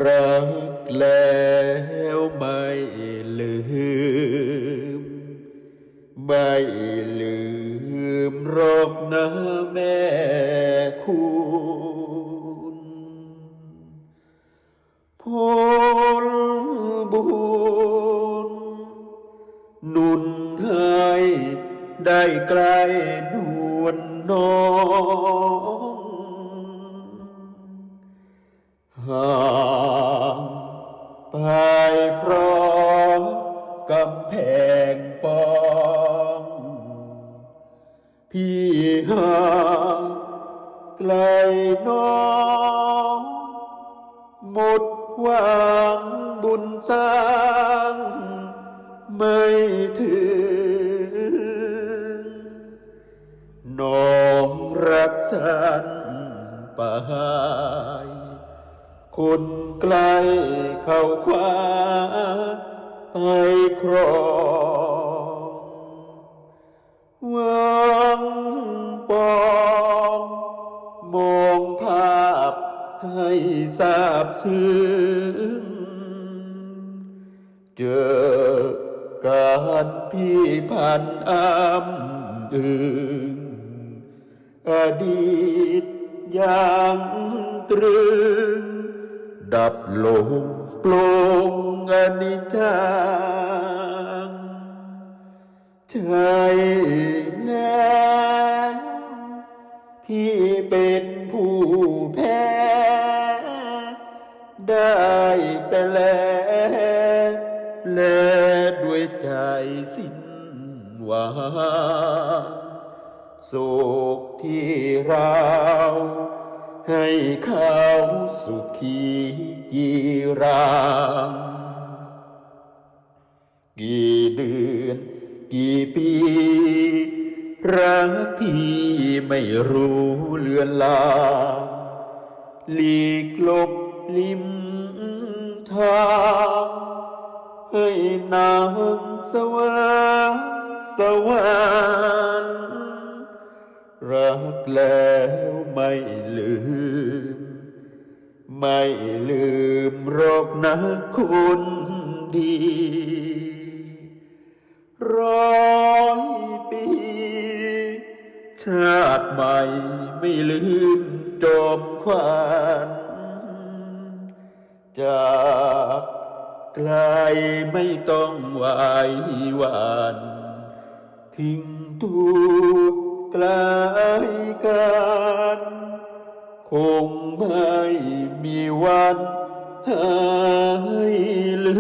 รักแล้วไม่ลืมไม่ลืมหรอกนะแม่คุณผลบุญหนุนให้ได้ใกล้นวลน้องห่างไปเพราะกำแพงปองพี่ห่างไกลน้องหมดหวังบุญสร้างไม่ถึงน้องรักสันป่ายคนไกลเข้าคว้าไปครองหวังปองมองภาพให้ทราบซึ้งเจอการพี่พันอ้ำอึงอดีตยังตรึงดับลงปลงอนิจจังใช่แล้วพี่เป็นผู้แพ้ได้แต่แลด้วยใจสิ้นหวังโศกที่เราให้เขาสุขีจีรังกี่เดือนกี่ปีรักพี่ไม่รู้เลือนลางหลีกลบลิมทางให้นางสวรรค์สวรรค์รักแล้วไม่ลืมไม่ลืมหรอกนะคนดี100 ปีชาติใหม่ไม่ลืมจอมขวัญจากไกลไม่ต้องไหวหวันทิ้งตัวไกลกันคงไม่มีวันหายลื